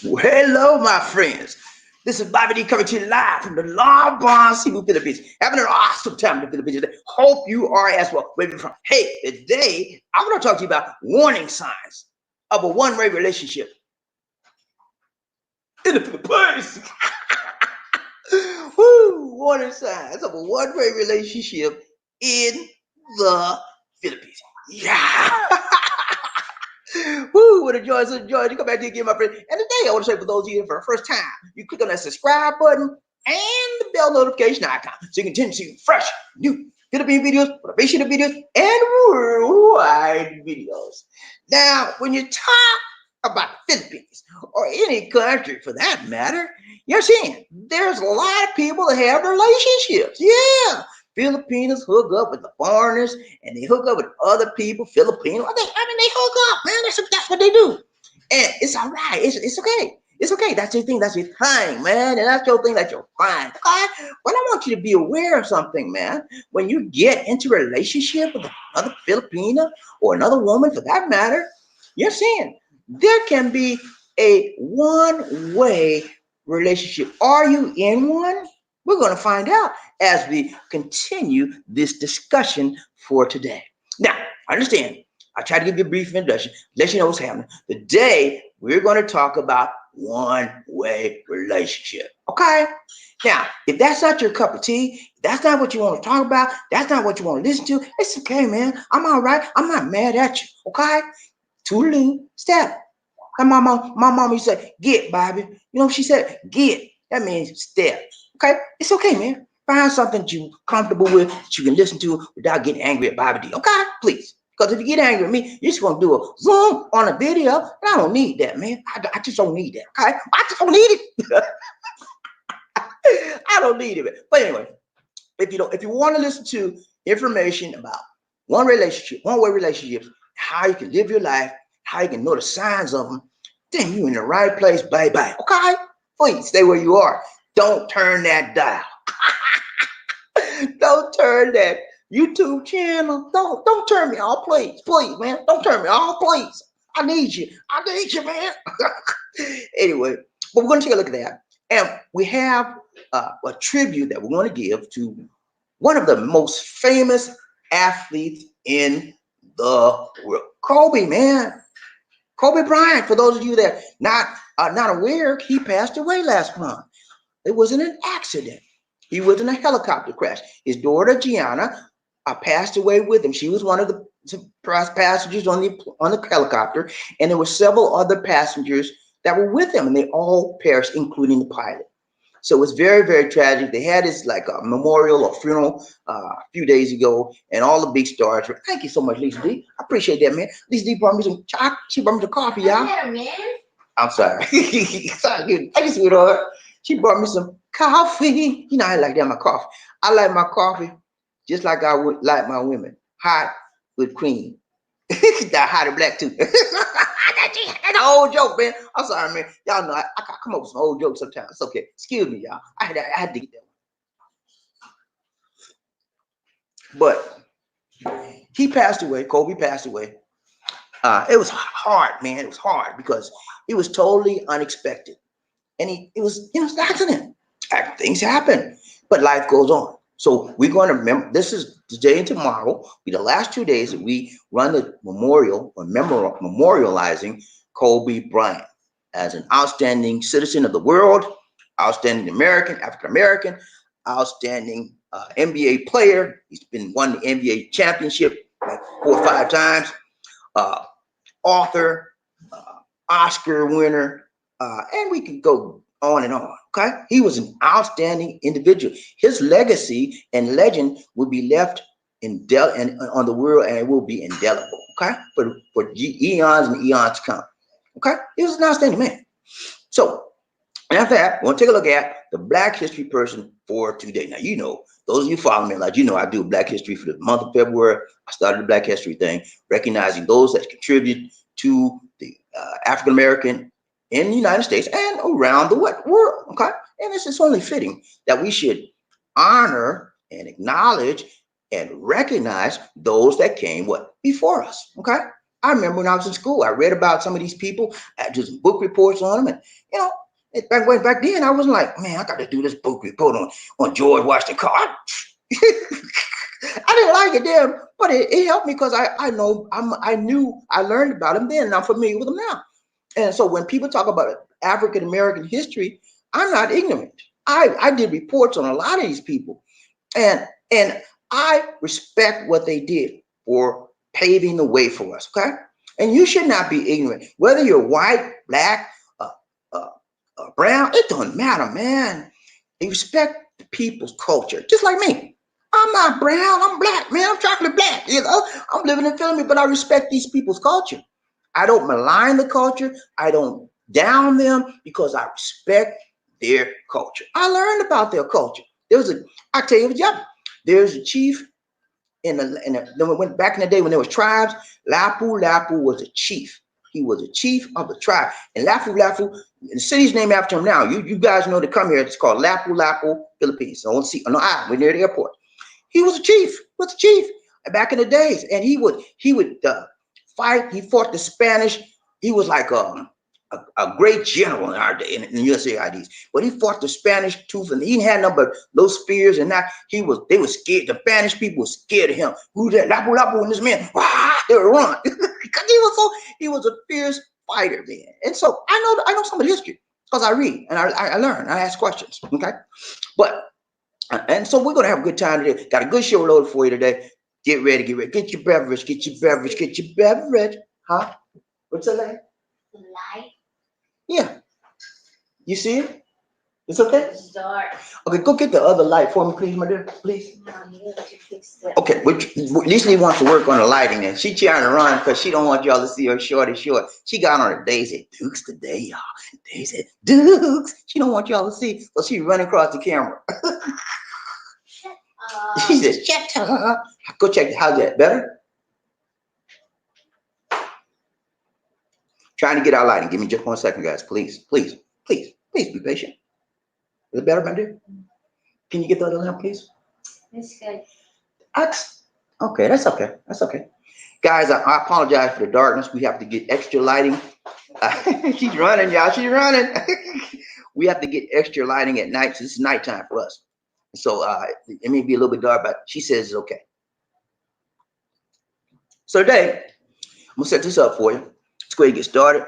Well, hello, my friends. This is Bobby D coming to you live from the Lopsided Cebu, Philippines. Having an awesome time in the Philippines today. Hope you are as well. Where you from? Hey, today I'm going to talk to you about warning signs of a one-way relationship in the Philippines. Woo! Warning signs of a one-way relationship in the Philippines. Yeah. Woo, what a joy, such a joy to come back to you again, my friend. And today I want to say for those of you for the first time, you click on that subscribe button and the bell notification icon so you can continue to see fresh, new Philippine videos, motivational videos, and worldwide videos. Now, when you talk about the Philippines or any country for that matter, you're seeing there's a lot of people that have relationships. Yeah. Filipinos hook up with the foreigners and they hook up with other people, Filipino. They hook up, man. That's what they do. And it's all right. It's okay. It's okay. That's your thing. That's your thing, man. And that's your thing. That's your fine. Okay? But I want you to be aware of something, man. When you get into a relationship with another Filipina or another woman for that matter, you're seeing there can be a one-way relationship. Are you in one? We're going to find out as we continue this discussion for today. Now, understand, I try to give you a brief introduction, let you know what's happening. Today, we're going to talk about one-way relationship. Okay? Now, if that's not your cup of tea, if that's not what you want to talk about, that's not what you want to listen to, it's okay, man. I'm all right. I'm not mad at you. Okay? Toodaloo, step. My mom used to say, get, Bobby. You know what she said? Get. That means step. Okay? It's okay, man. Find something that you're comfortable with that you can listen to without getting angry at Bobby D. Okay? Please. Because if you get angry at me, you're just going to do a zoom on a video, and I don't need that, man. I just don't need that. Okay? I just don't need it. I don't need it. But anyway, if you want to listen to information about one-way relationships, how you can live your life, how you can know the signs of them, then you're in the right place. Bye bye. Okay? Please stay where you are. Don't turn that dial. Don't turn that YouTube channel. Don't turn me off, please. Please, man. Don't turn me off, please. I need you. I need you, man. Anyway, but we're going to take a look at that. And we have a tribute that we're going to give to one of the most famous athletes in the world. Kobe, man. Kobe Bryant, for those of you that not aware, he passed away last month. It wasn't an accident. He was in a helicopter crash. His daughter Gianna passed away with him. She was one of the passengers on the helicopter, and there were several other passengers that were with him, and they all perished, including the pilot. So it was very, very tragic. They had this like a memorial or funeral a few days ago, and all the big stars. Thank you so much, Lisa D. I appreciate that, man. Lisa D brought me some chocolate. She brought me some coffee, y'all. I'm sorry. Sorry, thank you, sweetheart. She brought me some coffee. You know, I like that my coffee. I like my coffee just like I would like my women, hot with cream. That hot and black too. That's an old joke, man. I'm sorry, man. Y'all know I come up with some old jokes sometimes. It's okay. Excuse me, y'all. I had to get that one. But he passed away. Kobe passed away. It was hard, man. It was hard because it was totally unexpected. And it was, it's an accident. Things happen, but life goes on. So we're going to remember, this is today and tomorrow, be the last 2 days that we run the memorial or memorializing Kobe Bryant as an outstanding citizen of the world, outstanding American, African American, outstanding NBA player. He's been won the NBA championship like 4 or 5 times. Author, Oscar winner, and we can go on and on. Okay, he was an outstanding individual. His legacy and legend will be left and on the world, and it will be indelible. Okay, for eons and eons to come. Okay, he was an outstanding man. So after that, we'll take a look at the Black History person for today. Now, those of you following me, like I do Black History for the month of February. I started the Black History thing, recognizing those that contribute to the African American in the United States and around the world. Okay, and it's only fitting that we should honor and acknowledge and recognize those that came before us. Okay, I remember when I was in school, I read about some of these people. I did some book reports on them, and you know, back then I wasn't like, man, I got to do this book report on George Washington Carver. I didn't like it then, but it helped me because I knew I learned about them then, and I'm familiar with them now. And so when people talk about African American history, I'm not ignorant. I did reports on a lot of these people, and I respect what they did for paving the way for us. Okay, and you should not be ignorant, whether you're white, black, uh, uh, brown. It don't matter, man. You respect the people's culture, just like me. I'm not brown. I'm black, man. I'm chocolate black. I'm living in Philly, but I respect these people's culture. I don't malign the culture. I don't down them because I respect their culture. I learned about their culture. I tell you, yeah, there's a chief then we went back in the day when there was tribes. Lapu Lapu was a chief. He was a chief of the tribe. And Lapu Lapu, the city's named after him now. You guys know to come here. It's called Lapu Lapu, Philippines. On the island, we're near the airport. He was a chief. Was a chief back in the days, and he would fight. He fought the Spanish. He was like a great general in our day in the USA IDs. But he fought the Spanish tooth, and he had nothing but those spears, and that they were scared. The Spanish people were scared of him. Who's that? Lapu Lapu, and this man, they would run because he was a fierce fighter, man. And so I know some of the history because I read and I learn. I ask questions. Okay, but. And so we're gonna have a good time today. Got a good show loaded for you today. Get ready, get ready. Get your beverage, get your beverage, get your beverage. Huh? What's that name? The light. Yeah. You see it? It's okay? It's dark. Okay, go get the other light for me, please, my dear. Please. No, you have to fix that. Okay, Lisa wants to work on the lighting and she trying to run because she don't want y'all to see her short. She got on her Daisy Dukes today, y'all. Daisy Dukes. She don't want y'all to see, so she running across the camera. She says, shut up. Go check. How's that? Better? Trying to get our lighting. Give me just 1 second, guys. Please, please, please, please be patient. Is it better, my dear? Can you get the other lamp, please? That's good. Okay, that's okay. That's okay. Guys, I apologize for the darkness. We have to get extra lighting. She's running, y'all. She's running. We have to get extra lighting at night. So this is nighttime for us. So it may be a little bit dark, but she says it's okay. So today, I'm gonna set this up for you. Let's go ahead and get started.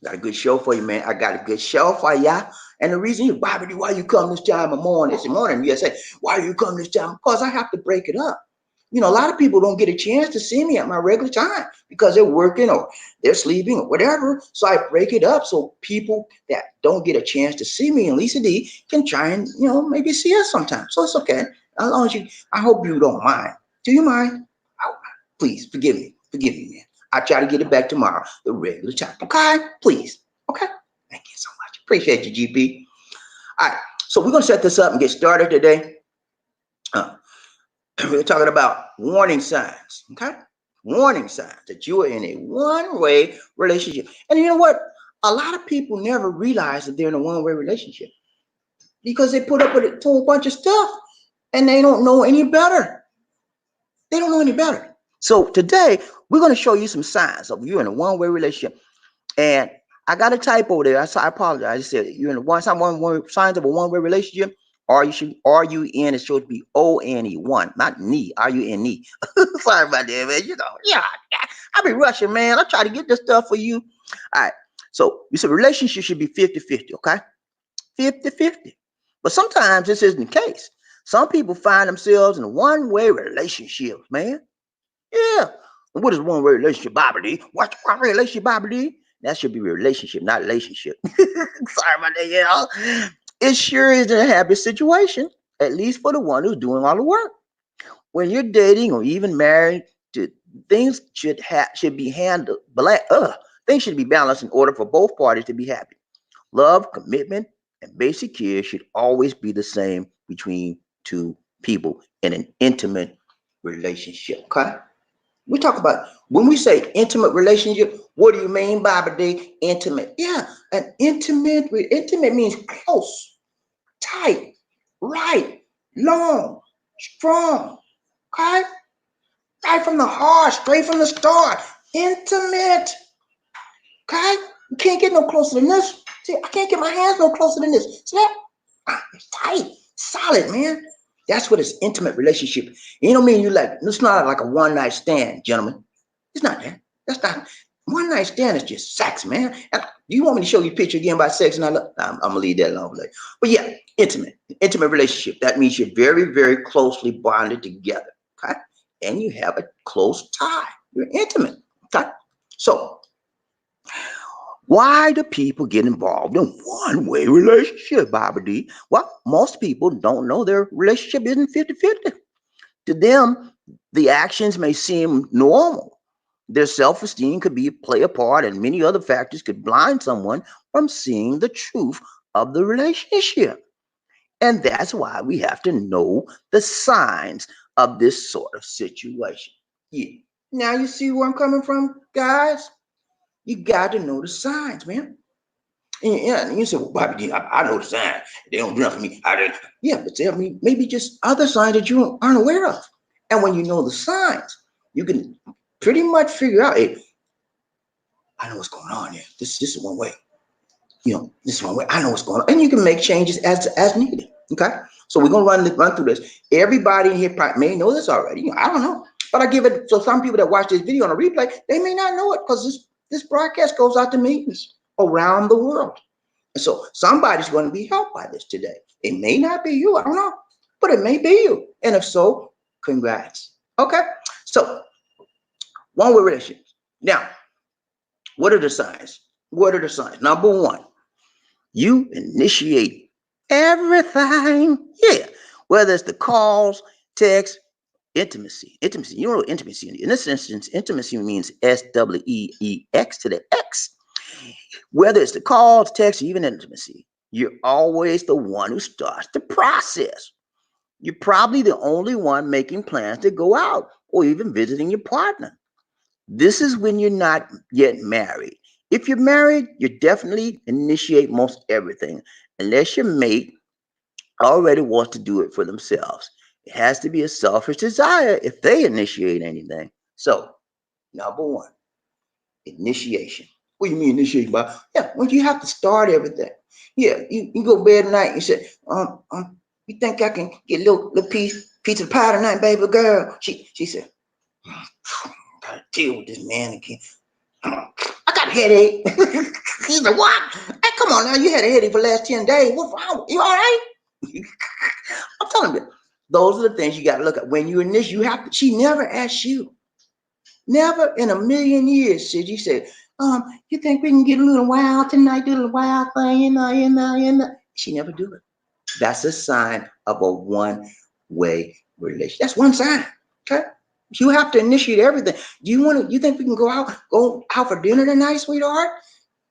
Got a good show for you, man. I got a good show for ya. And the reason Bobby, why you come this time of morning? It's the morning. You say, why you come this time? Because I have to break it up. You know, a lot of people don't get a chance to see me at my regular time because they're working or they're sleeping or whatever. So I break it up so people that don't get a chance to see me and Lisa D can try and, maybe see us sometime. So it's okay. As long as I hope you don't mind. Do you mind? Oh, please forgive me. Forgive me, man. I'll try to get it back tomorrow, the regular time. Okay? Please. Okay? Thank you so much. Appreciate you, GP. All right. So we're going to set this up and get started today. We're talking about warning signs, okay? Warning signs that you are in a one-way relationship. And you know what? A lot of people never realize that they're in a one-way relationship because they put up with a whole bunch of stuff and they don't know any better. They don't know any better. So today, we're going to show you some signs of you're in a one-way relationship. And I got a typo there. I apologize. I said you're in a signs of a one-way relationship. R-U-N is supposed to be O-N-E, one, not knee, R-U-N-E. Sorry about that, man. Yeah, I be rushing, man. I try to get this stuff for you. All right. So you said relationship should be 50-50, okay? 50-50. But sometimes this isn't the case. Some people find themselves in a one-way relationship, man. Yeah. What is one-way relationship, Bobby D? What's one-way relationship, Bobby D? That should be relationship, not relationship. Sorry about that, It sure is a happy situation, at least for the one who's doing all the work. When you're dating or even married, things should be handled. Things should be balanced in order for both parties to be happy. Love, commitment, and basic care should always be the same between two people in an intimate relationship. Okay? We talk about when we say intimate relationship, what do you mean by intimate? Yeah, an intimate means close, tight, right, long, strong, okay? Right from the heart, straight from the start. Intimate. Okay? You can't get no closer than this. See, I can't get my hands no closer than this. See that? It's tight, solid, man. That's what it's intimate relationship. You know what I mean? You like, it's not like a one night stand, gentlemen. It's not that. That's not one night stand. Is just sex, man. And do you want me to show you a picture again about sex? And I'm gonna leave that alone. But yeah, intimate relationship. That means you're very, very closely bonded together. Okay, and you have a close tie. You're intimate. Okay, so why do people get involved in one-way relationship, Bobby D? Well, most people don't know their relationship isn't 50-50. To them, the actions may seem normal. Their self-esteem could be play a part, and many other factors could blind someone from seeing the truth of the relationship. And that's why we have to know the signs of this sort of situation. Yeah. Now you see where I'm coming from, guys? You got to know the signs, man. Yeah, and you say, well, Bobby, I know the signs. They don't do nothing for me. I didn't. Yeah, but tell me maybe just other signs that you aren't aware of. And when you know the signs, you can pretty much figure out, hey, I know what's going on here. This is one way. This is one way. I know what's going on. And you can make changes as needed. Okay. So we're gonna run through this. Everybody in here may know this already. I don't know. But I give it so some people that watch this video on a replay, they may not know it because this broadcast goes out to millions around the world. And so somebody's going to be helped by this today. It may not be you, I don't know, but it may be you. And if so, congrats. Okay. So one-way relationships. Now, what are the signs? What are the signs? Number one, you initiate everything. Yeah. Whether it's the calls, text, intimacy. Intimacy. You know what intimacy is. In this instance, intimacy means SWEEX to the X. Whether it's the calls, text, or even intimacy, you're always the one who starts the process. You're probably the only one making plans to go out or even visiting your partner. This is when you're not yet married. If you're married, you definitely initiate most everything, unless your mate already wants to do it for themselves. It has to be a selfish desire if they initiate anything. So, number one, initiation. What do you mean initiation, Bob? Yeah, when you have to start everything. Yeah, you go to bed at night and you say, you think I can get a little piece of pie tonight, baby girl? She said, I gotta deal with this man again. I got a headache. He said, what? Hey, come on now, you had a headache for the last 10 days. What's wrong? You all right? I'm telling you, those are the things you gotta look at. When you initiate, you have to, she never asked you. Never in a million years should you say, you think we can get a little wild tonight, do a little wild thing, She never do it. That's a sign of a one-way relationship. That's one sign. Okay. You have to initiate everything. You think we can go out for dinner tonight, sweetheart?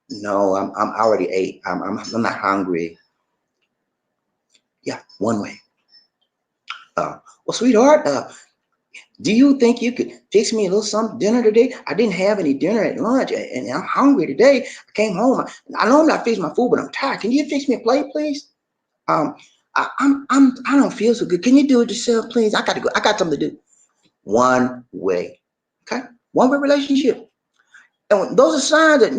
No, I'm already ate. I'm not hungry. Yeah, one way. Well, sweetheart, do you think you could fix me a little something dinner today? I didn't have any dinner at lunch and I'm hungry today. I came home. I know I'm not fixing my food, but I'm tired. Can you fix me a plate, please? I don't feel so good. Can you do it yourself, please? I gotta go. I got something to do. One way. Okay? One way relationship. And those are signs that,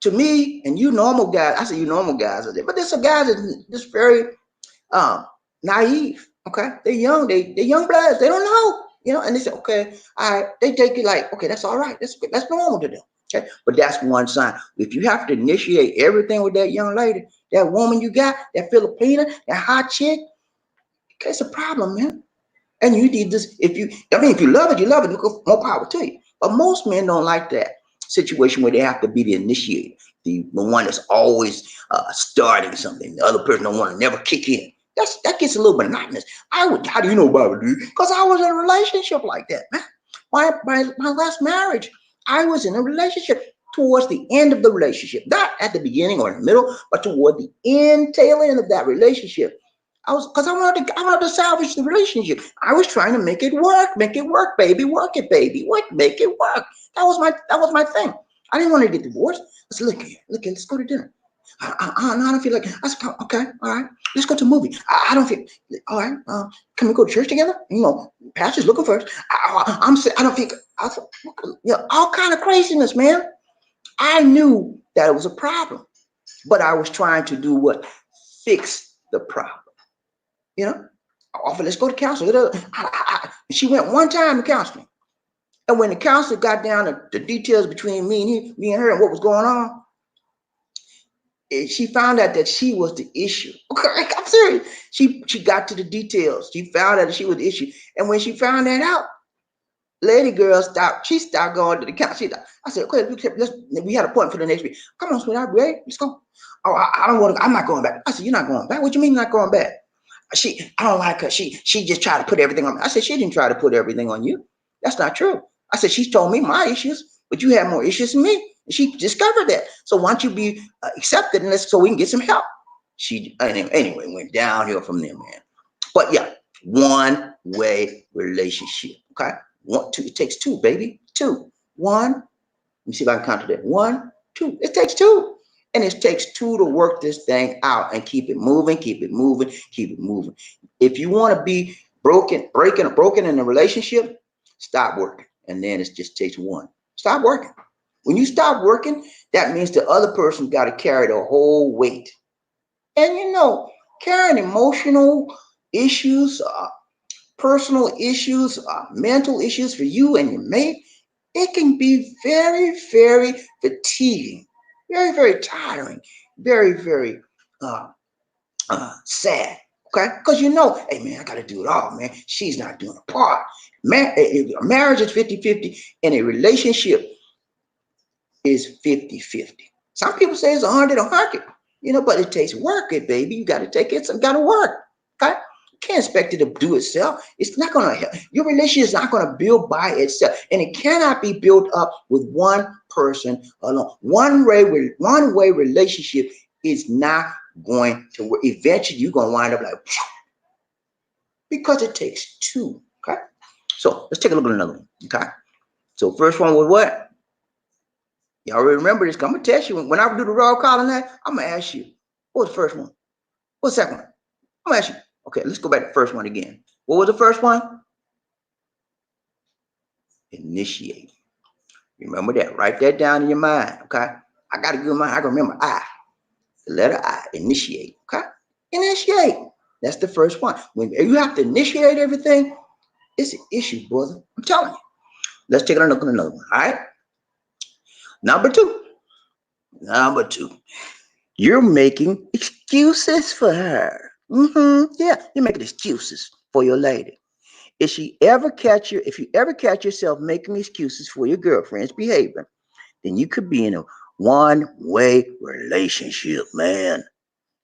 to me and you normal guys, I say you normal guys, but there's some guys that just very naive. Okay, they're young. They're young bloods. They don't know. And they say, okay, all right. They take it like, okay, that's all right. That's normal to them. Okay, but that's one sign. If you have to initiate everything with that young lady, that woman you got, that Filipina, that hot chick, okay, it's a problem, man. And you need this. If you love it, you love it. More power to you. But most men don't like that situation where they have to be the initiator, the one that's always starting something. The other person don't want to never kick in. That gets a little monotonous. How do you know about it, dude? Because I was in a relationship like that, man. My last marriage, I was in a relationship towards the end of the relationship, not at the beginning or in the middle, but toward the tail end of that relationship. Because I wanted to salvage the relationship. I was trying to make it work, baby, work it, baby, make it work. That was my thing. I didn't want to get divorced. I said, look here, let's go to dinner. I don't feel like. I said, okay, all right, let's go to a movie. I don't feel. All right, can we go to church together? You know, pastor's looking first. I'm saying I don't think. I said, all kind of craziness, man. I knew that it was a problem, but I was trying to do what? Fix the problem. You know, I offered, let's go to counseling. She went one time to counseling, and when the counselor got down to the details between me and her, and what was going on, she found out that she was the issue. Okay, I'm serious. She got to the details. She found out that she was the issue, and when she found that out, lady girl stopped. She stopped going to the counselor. I said, okay, we had a point for the next week. Come on, sweetheart, ready? Let's go. Oh, I don't want to. I'm not going back. I said, you're not going back. What you mean you're not going back? I don't like her. She just tried to put everything on me. I said, she didn't try to put everything on you. That's not true. I said, she's told me my issues, but you have more issues than me. And she discovered that. So why don't you be accepted and so we can get some help? She anyway went downhill from there, man. But yeah, one-way relationship. Okay, one, two. It takes two, baby. Two. One. Let me see if I can count to that. One, two. It takes two. And it takes two to work this thing out and keep it moving, keep it moving, keep it moving. If you want to be broken in a relationship, stop working. And then it just takes one. Stop working. When you stop working, that means the other person got to carry the whole weight. And you know, carrying emotional issues, personal issues, mental issues for you and your mate, it can be very, very fatiguing, very, very tiring, very, very sad. Okay, because you know, hey man, I got to do it all, man. She's not doing a part. Man, a marriage is 50-50, and a relationship is 50-50. Some people say it's 100-100, you know, but it takes work, baby. You got to take it. Some got to work. Okay. You can't expect it to do itself. It's not going to help. Your relationship is not going to build by itself, and it cannot be built up with one person alone. One-way relationship is not going to work. Eventually, you're going to wind up like, because it takes two. Okay. So let's take a look at another one. Okay. So first one was what? Y'all remember this? I'm gonna test you when I do the roll call on that. I'm gonna ask you, what was the first one? What's the second one? I'm gonna ask you. Okay, let's go back to the first one again. What was the first one? Initiate. Remember that. Write that down in your mind. Okay. I got a good mind. I can remember I. The letter I. Initiate. Okay. Initiate. That's the first one. When you have to initiate everything, it's an issue, brother. I'm telling you. Let's take a look at another one. All right. Number two. You're making excuses for her. Yeah, you're making excuses for your lady. If you ever catch yourself making excuses for your girlfriend's behavior, then you could be in a one-way relationship, man.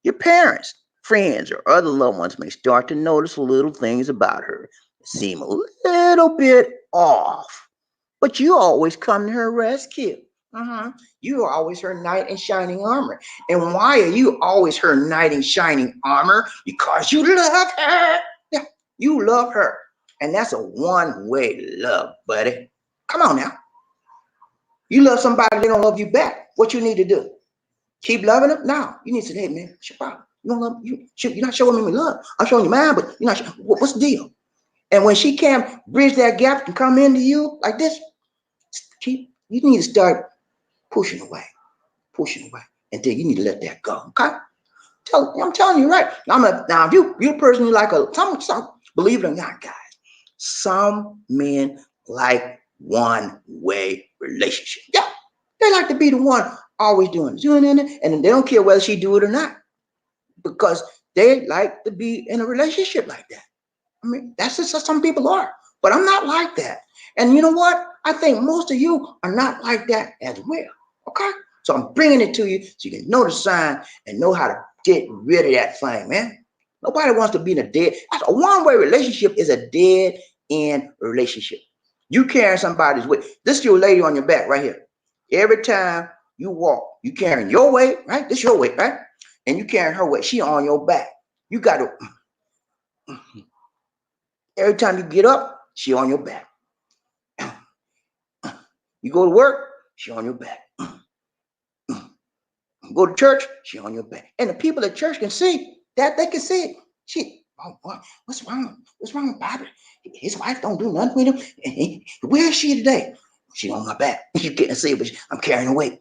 Your parents, friends, or other loved ones may start to notice little things about her that seem a little bit off, but you always come to her rescue. You are always her knight in shining armor. And why are you always her knight in shining armor? Because you love her. Yeah, you love her. And that's a one-way love, buddy. Come on now. You love somebody, they don't love you back. What you need to do? Keep loving them? No. You need to say, hey man, what's your problem? You don't love you. You're not showing me love. I'm showing you mine, but you're not. What's the deal? And when she can't bridge that gap and come into you like this, you need to start pushing away, and then you need to let that go. Okay, I'm telling you right now. If you're a person who like some believe it or not, guys, some men like one-way relationship. Yeah, they like to be the one always doing it, and they don't care whether she do it or not, because they like to be in a relationship like that. I mean, that's just how some people are. But I'm not like that. And you know what? I think most of you are not like that as well. Okay? So I'm bringing it to you so you can know the sign and know how to get rid of that thing, man. Nobody wants to be in a one-way relationship is a dead end relationship. You carrying somebody's weight. This is your lady on your back right here. Every time you walk, you carrying your weight, right? This is your weight, right? And you carrying her weight. She on your back. You got to... Every time you get up, she on your back. You go to work, she on your back. Go to church, she on your back. And the people at church can see that. They can see it. Oh boy, what's wrong? What's wrong with Bobby? His wife don't do nothing with him. Where is she today? She on my back. You can't see it, but I'm carrying weight.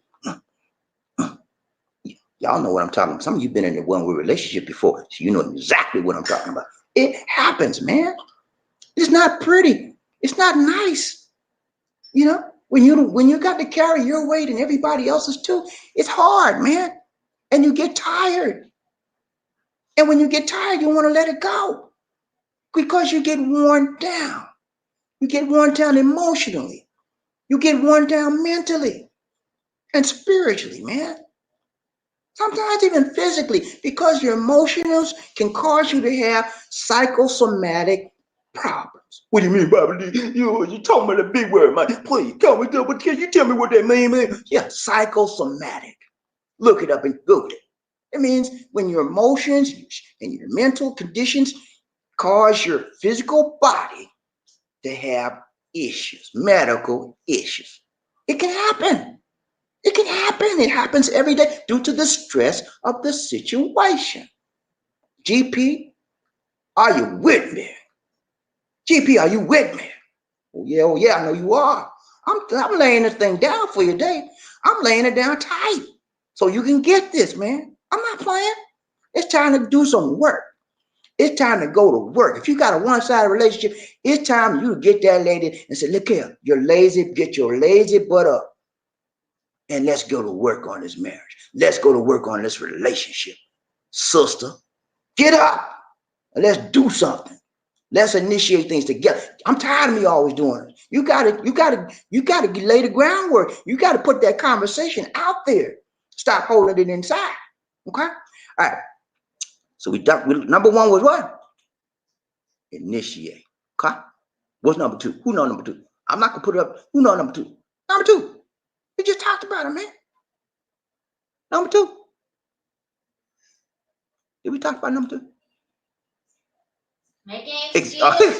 Y'all know what I'm talking about. Some of you been in a one-way relationship before, so you know exactly what I'm talking about. It happens, man. It's not pretty. It's not nice. You know, when you got to carry your weight and everybody else's too, it's hard, man. And you get tired. And when you get tired, you want to let it go because you get worn down. You get worn down emotionally. You get worn down mentally and spiritually, man. Sometimes even physically, because your emotions can cause you to have psychosomatic problems. What do you mean, Bobby? You talking about a big word, man. Please, can you tell me what that means, man? Yeah, psychosomatic. Look it up and Google it. It means when your emotions and your mental conditions cause your physical body to have issues, medical issues. It can happen. It can happen. It happens every day due to the stress of the situation. GP, are you with me? GP, are you with me? Oh yeah, I know you are. I'm laying this thing down for you today. I'm laying it down tight so you can get this, man. I'm not playing. It's time to do some work. It's time to go to work. If you got a one-sided relationship, it's time you get that lady and say, look here, you're lazy, get your lazy butt up. And let's go to work on this marriage. Let's go to work on this relationship. Sister, get up and let's do something. Let's initiate things together. I'm tired of me always doing it. You gotta lay the groundwork. You gotta put that conversation out there. Stop holding it inside. Okay? All right. So number one was what? Initiate. Okay? What's number two? Who know number two? I'm not gonna put it up. Who know number two? Number two. We just talked about it, man. Number two. Did we talk about number two? Making excuses.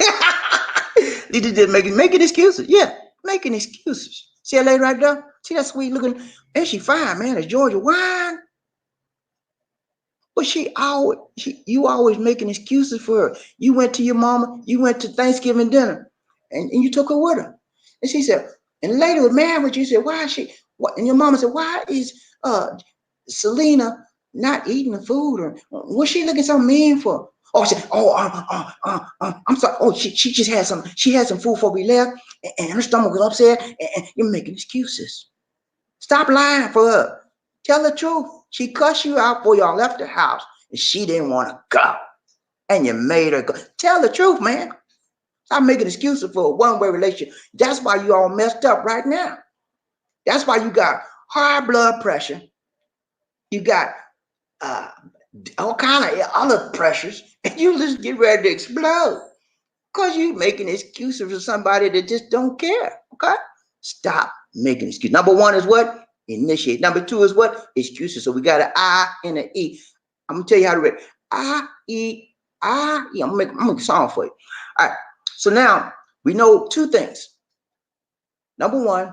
making excuses. Yeah, making excuses. See that lady right there? See that sweet looking? And she fine, man. It's Georgia wine. But you always making excuses for her. You went to your mama. You went to Thanksgiving dinner, and you took her with her. And she said, and the lady was mad with you. Said, why is she? What? And your mama said, why is Selena not eating the food? Or what's she looking so mean for? Oh, she said, I'm sorry. Oh, she just had some. She had some food before we left, and her stomach was upset. And you're making excuses. Stop lying for her. Tell the truth. She cussed you out before y'all left the house, and she didn't want to go, and you made her go. Tell the truth, man. Stop making excuses for a one-way relationship. That's why you all messed up right now. That's why you got high blood pressure. You got all kind of other pressures, and you just get ready to explode because you making excuses for somebody that just don't care. Okay? Stop making excuses. Number one is what? Initiate. Number two is what? Excuses. So we got an I and an E. I'm gonna tell you how to read I-E. I'm gonna make a song for you. All right. So now we know two things. Number one,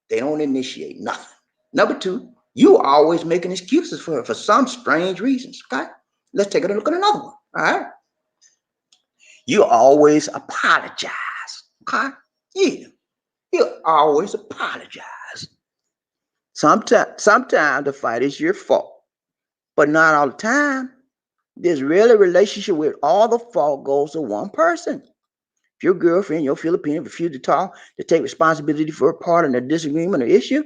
they don't initiate nothing. Number two, you are always making excuses for her for some strange reasons. Okay. Let's take a look at another one. All right. You always apologize. Okay. Yeah. You always apologize. Sometimes the fight is your fault, but not all the time. There's really a relationship where all the fault goes to one person. If your girlfriend, your Filipina, refuse to take responsibility for a part in a disagreement or issue,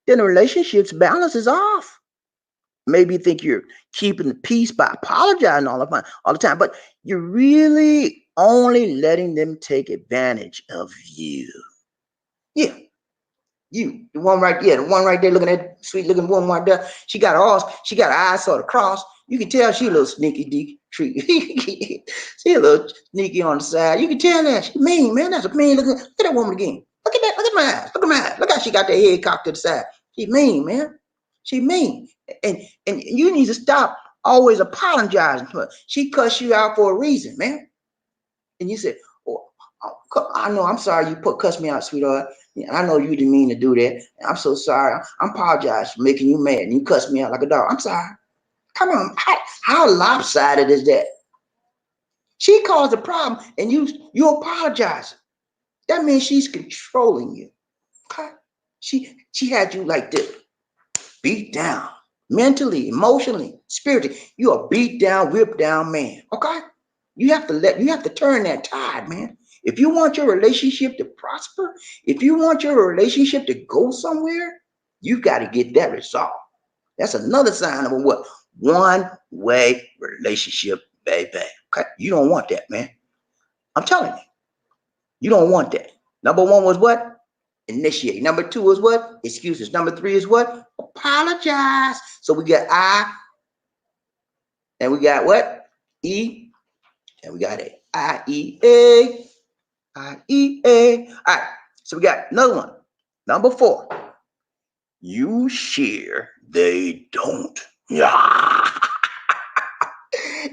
then the relationship's balance is off. Maybe you think you're keeping the peace by apologizing all the time, but you're really only letting them take advantage of you. Yeah. You, the one right there, looking at that sweet looking woman right there. She got her eyes sort of crossed. You can tell she a little sneaky she a little sneaky on the side. You can tell that she mean, man. That's a mean looking. Look at that woman again. Look at that. Look at my eyes. Look at my eyes. Look how she got that head cocked to the side. She mean, man. She mean. And you need to stop always apologizing to her. She cussed you out for a reason, man. And you said, oh, I know, I'm sorry you cussed me out, sweetheart. Yeah, I know you didn't mean to do that. I'm so sorry. I apologize for making you mad and you cussed me out like a dog. I'm sorry. Come on, how lopsided is that? She caused the problem and you apologize. That means she's controlling you. Okay? She had you like this, beat down, mentally, emotionally, spiritually. You are beat down, whipped down man. Okay? You have to turn that tide, man. If you want your relationship to prosper, if you want your relationship to go somewhere, you've got to get that resolved. That's another sign of a what? One-way relationship, baby. Okay? You don't want that, man. I'm telling you, you don't want that. Number one was what? Initiate. Number two is what? Excuses. Number three is what? Apologize. So we got I, and we got what? E, and we got A. I-E-A. I-E-A. All right. So we got another one. Number four. You share, they don't. Yeah.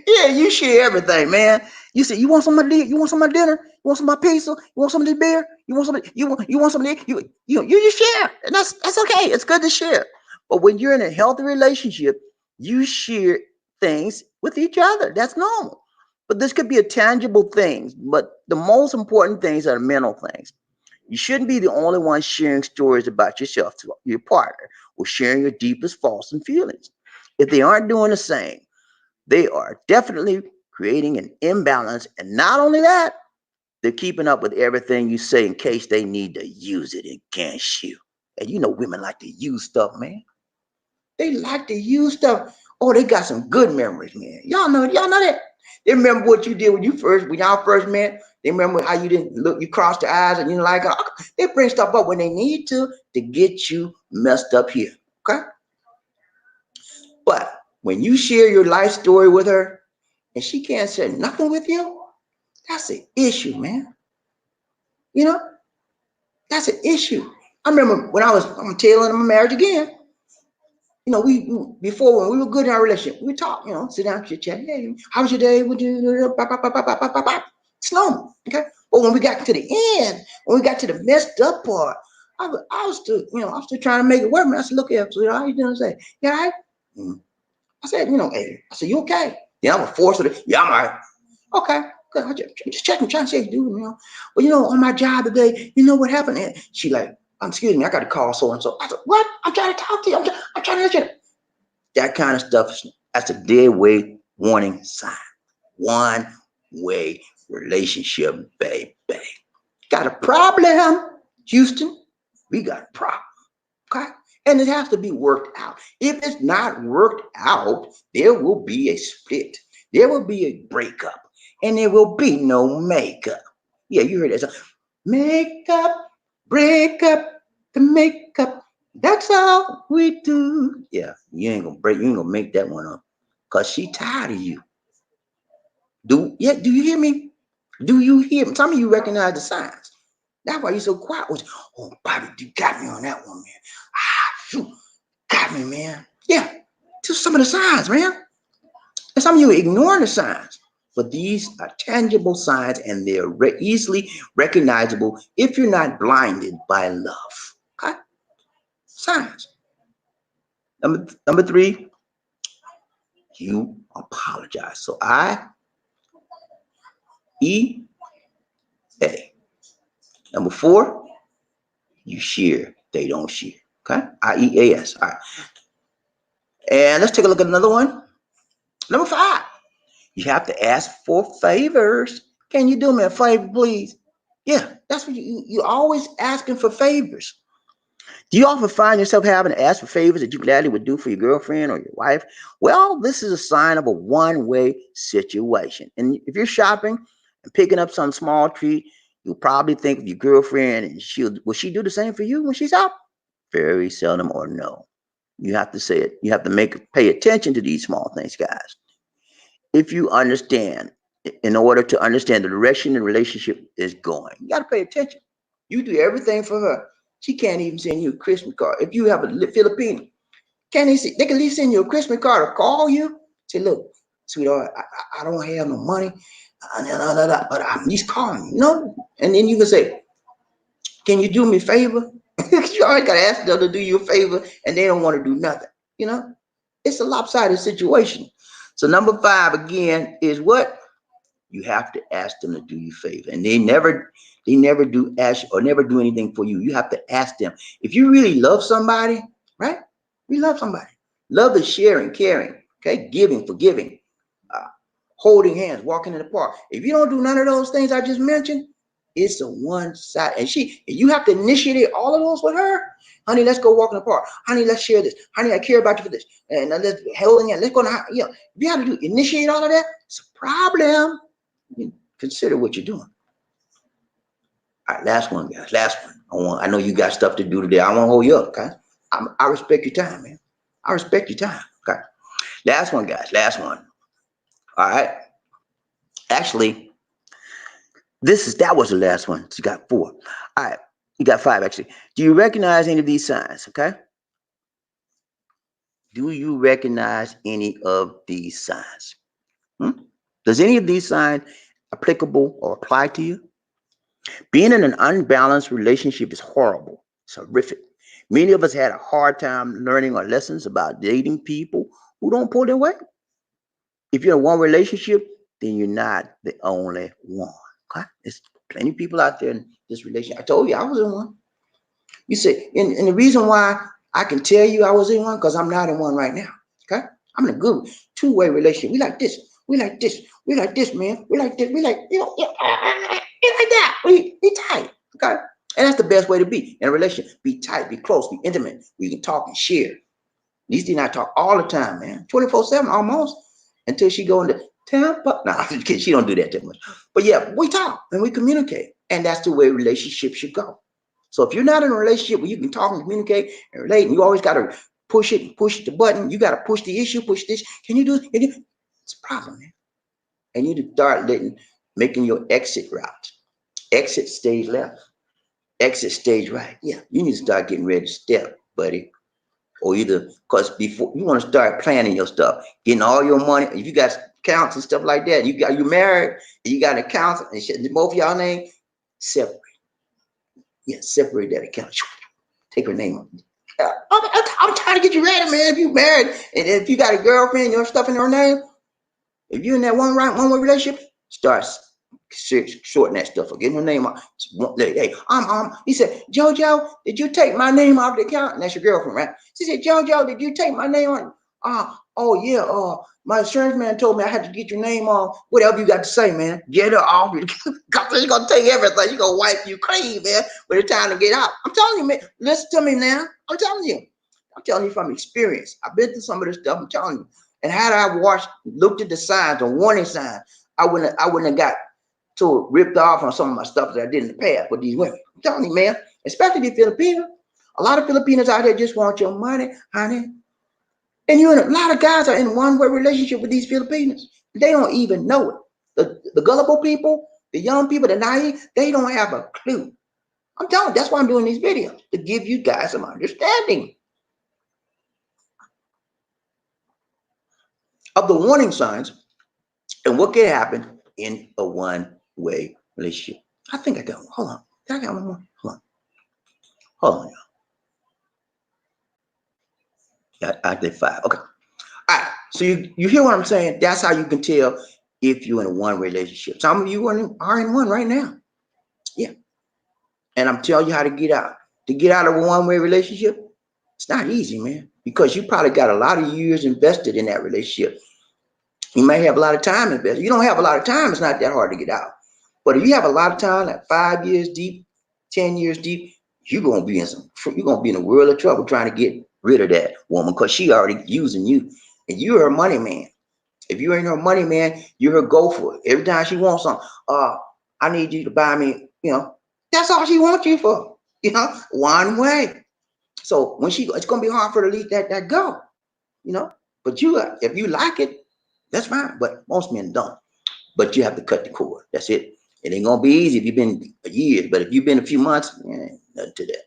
Yeah, you share everything, man. You say, you want some of this? You want some of dinner? You want some of my pizza? You want some of this beer? You want some of you want some of this? You just share. And that's okay. It's good to share. But when you're in a healthy relationship, you share things with each other. That's normal. But this could be a tangible things. But the most important things are the mental things. You shouldn't be the only one sharing stories about yourself to your partner or sharing your deepest thoughts and feelings. If they aren't doing the same, they are definitely creating an imbalance. And not only that, they're keeping up with everything you say in case they need to use it against you. And you know, women like to use stuff, man. They like to use stuff. Oh, they got some good memories, man. Y'all know that. They remember what you did when y'all first met. They remember how you didn't look, you crossed your eyes and you like, oh, they bring stuff up when they need to get you messed up here. Okay? But when you share your life story with her and she can't share nothing with you, that's an issue, man. You know, that's an issue. I remember when I'm tailing my marriage again. You know, we before when we were good in our relationship, we talk, you know, sit down, chit chat. Hey, how was your day? What you slow, okay? But when we got to the end, when we got to the messed up part, I was still, you know, I'm still trying to make it work. Man, I said, look here, so how you doing? I say, yeah, right? I said, you know, hey, I said, you okay? Yeah, I'm a force of it. Yeah, I'm all right. Okay, good. I just checking, trying to say, dude, you know. Well, you know, on my job today, you know what happened? And she like, excuse me, I got to call so and so. I said, what? I'm trying to talk to you. I'm trying to let you. That kind of stuff, that's a dead weight warning sign. One way relationship, baby. Got a problem, Houston? We got a problem. Okay? And it has to be worked out. If it's not worked out, there will be a split. There will be a breakup. And there will be no makeup. Yeah, you heard that. So, makeup, breakup, the makeup. That's all we do. Yeah, you ain't gonna make that one up. Cause she tired of you. Do you hear me? Do you hear me? Some of you recognize the signs. That's why you're so quiet. Oh, Bobby, you got me on that one, man. Shoot, got me, man. Yeah, just some of the signs, man. And some of you are ignoring the signs. But these are tangible signs and they're easily recognizable if you're not blinded by love. Okay? Signs. Number three, you apologize. So I-E-A. Number four, you share. They don't share. Okay? I-E-A-S. All right. And let's take a look at another one. Number five, you have to ask for favors. Can you do me a favor, please? Yeah, that's what you're always asking for favors. Do you often find yourself having to ask for favors that you gladly would do for your girlfriend or your wife? Well, this is a sign of a one-way situation. And if you're shopping and picking up some small treat, you'll probably think of your girlfriend and will she do the same for you when she's out? Very seldom or no. You have to say it. You have to pay attention to these small things, guys. If you understand, in order to understand the direction the relationship is going, you got to pay attention. You do everything for her. She can't even send you a Christmas card. If you have a Filipina, they can at least send you a Christmas card or call you. Say, look, sweetheart, I don't have no money. But he's calling, and then you can say, can you do me a favor? You always got to ask them to do you a favor, and they don't want to do nothing. You know, it's a lopsided situation. So number 5 again is what? You have to ask them to do you a favor, and they never do ask or never do anything for you. You have to ask them. If you really love somebody, right? We love somebody. Love is sharing, caring, okay, giving, forgiving, uh, holding hands, walking in the park. If you don't do none of those things I just mentioned, it's a one side. And you have to initiate all of those with her. Honey, let's go walk in the park. Honey, let's share this. Honey, I care about you for this. And let's holding hands. Let's go. If you have to initiate all of that, it's a problem. Consider what you're doing. All right, last one, guys. Last one. I know you got stuff to do today. I won't hold you up, okay? I respect your time, man. I respect your time. Okay. Last one, guys. Last one. All right. Actually, that was the last one. So you got 4. All right. You got 5 actually. Do you recognize any of these signs? Okay. Do you recognize any of these signs? Does any of these signs applicable or apply to you? Being in an unbalanced relationship is horrible. It's horrific. Many of us had a hard time learning our lessons about dating people who don't pull their weight. If you're in one relationship, then you're not the only one. Okay? There's plenty of people out there in this relationship. I told you I was in one. You say, and the reason why I can tell you I was in one, because I'm not in one right now. Okay? I'm in a good 2-way relationship. We like this. We like this. We like this, man. We like this. We like, like that. We tight. Okay? And that's the best way to be in a relationship. Be tight, be close, be intimate. We can talk and share. At least they not talk all the time, man. 24/7 almost. Until she go into Tampa. No, she don't do that too much. But yeah, we talk and we communicate. And that's the way relationships should go. So if you're not in a relationship where you can talk and communicate and relate, and you always got to push the button, you got to push the issue, push this. Can you do it? It's a problem, man. And you need to start making your exit route. Exit stage left. Exit stage right. Yeah, you need to start getting ready to step, buddy. Or either, because before you want to start planning your stuff, getting all your money. If you got accounts and stuff like that, you married and you got an account and shit, both y'all name, separate. Yeah, separate that account. Take her name off. I'm trying to get you ready, man. If you married and if you got a girlfriend, your stuff in her name, if you're in that one-way relationship, start shorten that stuff or getting her name off. Hey, he said, JoJo, did you take my name off the account? And that's your girlfriend, right? She said, JoJo, did you take my name on? Oh yeah, my insurance man told me I had to get your name on. Whatever you got to say, man. Get her off. He's gonna take everything. You're gonna wipe you clean, man, when it's time to get out. I'm telling you, man. Listen to me now. I'm telling you from experience. I've been through some of this stuff. I'm telling you. And had I looked at the signs, the warning signs, I wouldn't have got so ripped off on some of my stuff that I did in the past with these women. I'm telling you, man, especially the Filipinos. A lot of Filipinos out there just want your money, honey. And a lot of guys are in one-way relationship with these Filipinos. They don't even know it. The gullible people, the young people, the naive, they don't have a clue. I'm telling you, that's why I'm doing these videos, to give you guys some understanding of the warning signs and what can happen in a one-way relationship. I think I got one. Hold on. I got one more. Hold on, y'all. Yeah, I did 5. Okay. All right. So you hear what I'm saying? That's how you can tell if you're in a one relationship. Some of you are in one right now. Yeah. And I'm telling you how to get out. To get out of a one-way relationship, it's not easy, man, because you probably got a lot of years invested in that relationship. You may have a lot of time invested. You don't have a lot of time, it's not that hard to get out. But if you have a lot of time, like 5 years deep, 10 years deep, you're gonna be in a world of trouble trying to get rid of that woman, because she already using you. And you're her money man. If you ain't her money man, you're her go for it. Every time she wants something, I need you to buy me, that's all she wants you for, one way. So it's gonna be hard for her to let that go, But if you like it, that's fine. But most men don't. But you have to cut the cord. That's it. It ain't gonna be easy if you've been a year, but if you've been a few months, nothing to that.